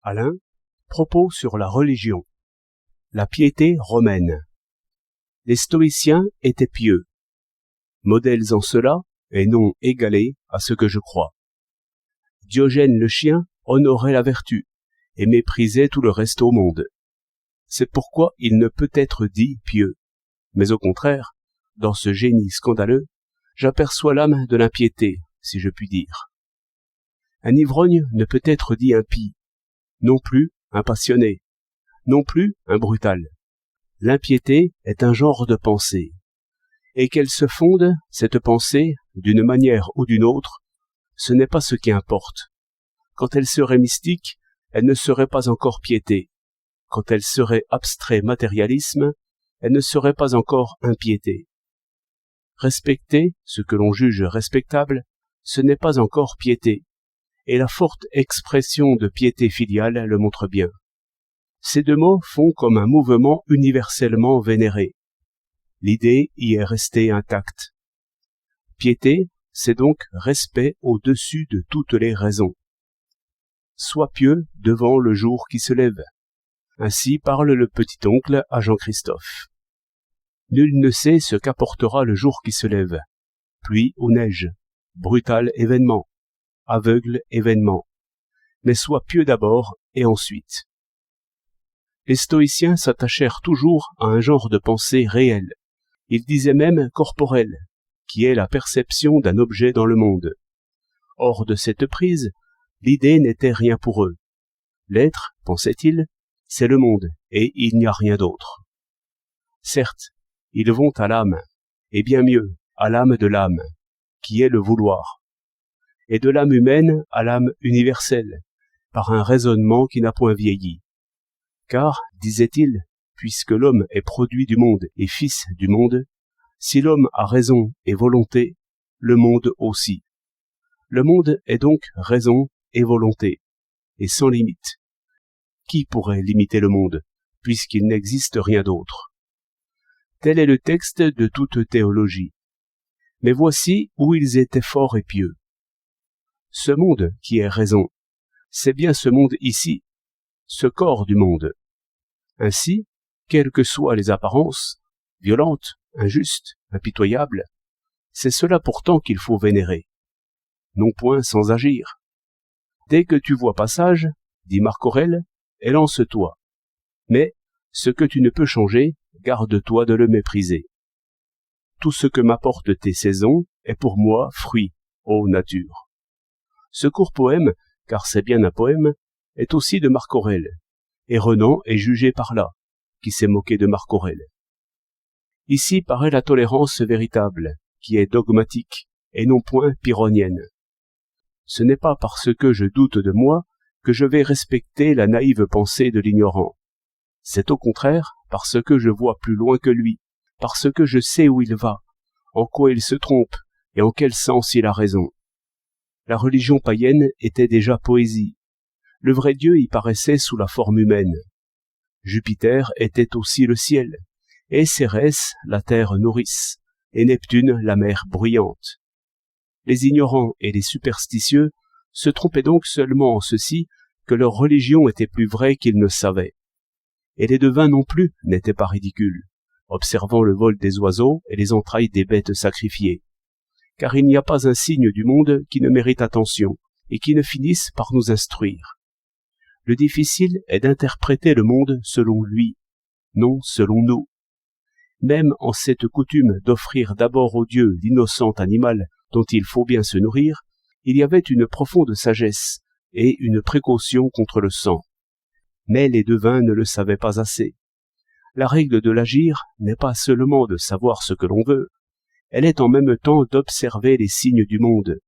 Alain, propos sur la religion. La piété romaine. Les stoïciens étaient pieux, modèles en cela et non égalés à ce que je crois. Diogène le chien honorait la vertu et méprisait tout le reste au monde. C'est pourquoi il ne peut être dit pieux. Mais au contraire, dans ce génie scandaleux, j'aperçois l'âme de l'impiété, si je puis dire. Un ivrogne ne peut être dit impie, non plus un passionné, non plus un brutal. L'impiété est un genre de pensée. Et qu'elle se fonde, cette pensée, d'une manière ou d'une autre, ce n'est pas ce qui importe. Quand elle serait mystique, elle ne serait pas encore piété. Quand elle serait abstrait matérialisme, elle ne serait pas encore impiété. Respecter ce que l'on juge respectable, ce n'est pas encore piété, et la forte expression de piété filiale le montre bien. Ces deux mots font comme un mouvement universellement vénéré. L'idée y est restée intacte. Piété, c'est donc respect au-dessus de toutes les raisons. Sois pieux devant le jour qui se lève. Ainsi parle le petit-oncle à Jean-Christophe. Nul ne sait ce qu'apportera le jour qui se lève. Pluie ou neige, brutal événement, aveugle événement. Mais sois pieux d'abord et ensuite. Les stoïciens s'attachèrent toujours à un genre de pensée réelle. Ils disaient même corporelle, qui est la perception d'un objet dans le monde. Hors de cette prise, l'idée n'était rien pour eux. L'être, pensaient-ils, c'est le monde, et il n'y a rien d'autre. Certes, ils vont à l'âme, et bien mieux, à l'âme de l'âme, qui est le vouloir, et de l'âme humaine à l'âme universelle, par un raisonnement qui n'a point vieilli. Car, disait-il, puisque l'homme est produit du monde et fils du monde, si l'homme a raison et volonté, le monde aussi. Le monde est donc raison et volonté, et sans limite. Qui pourrait limiter le monde, puisqu'il n'existe rien d'autre? Tel est le texte de toute théologie. Mais voici où ils étaient forts et pieux. Ce monde qui est raison, c'est bien ce monde ici, ce corps du monde. Ainsi, quelles que soient les apparences, violentes, injustes, impitoyables, c'est cela pourtant qu'il faut vénérer. Non point sans agir. Dès que tu vois passage, dit Marc Aurèle, élance-toi. Mais, ce que tu ne peux changer, garde-toi de le mépriser. Tout ce que m'apportent tes saisons est pour moi fruit, ô nature. Ce court poème, car c'est bien un poème, est aussi de Marc Aurèle, et Renan est jugé par là, qui s'est moqué de Marc Aurèle. Ici paraît la tolérance véritable, qui est dogmatique, et non point pyrrhonienne. Ce n'est pas parce que je doute de moi que je vais respecter la naïve pensée de l'ignorant. C'est au contraire parce que je vois plus loin que lui, parce que je sais où il va, en quoi il se trompe et en quel sens il a raison. La religion païenne était déjà poésie. Le vrai Dieu y paraissait sous la forme humaine. Jupiter était aussi le ciel, et Cérès la terre nourrice, et Neptune la mer bruyante. Les ignorants et les superstitieux se trompaient donc seulement en ceci que leur religion était plus vraie qu'ils ne savaient. Et les devins non plus n'étaient pas ridicules, observant le vol des oiseaux et les entrailles des bêtes sacrifiées. Car il n'y a pas un signe du monde qui ne mérite attention et qui ne finisse par nous instruire. Le difficile est d'interpréter le monde selon lui, non selon nous. Même en cette coutume d'offrir d'abord au Dieu l'innocent animal dont il faut bien se nourrir, il y avait une profonde sagesse et une précaution contre le sang. Mais les devins ne le savaient pas assez. La règle de l'agir n'est pas seulement de savoir ce que l'on veut, elle est en même temps d'observer les signes du monde,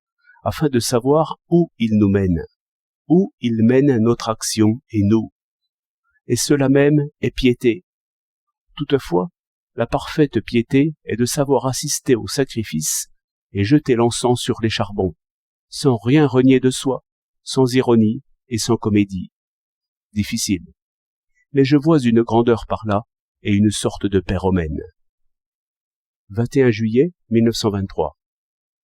afin de savoir où il nous mène, où il mène notre action et nous. Et cela même est piété. Toutefois, la parfaite piété est de savoir assister au sacrifice et jeter l'encens sur les charbons, sans rien renier de soi, sans ironie et sans comédie. Difficile. Mais je vois une grandeur par là et une sorte de paix romaine. 21 juillet 1923.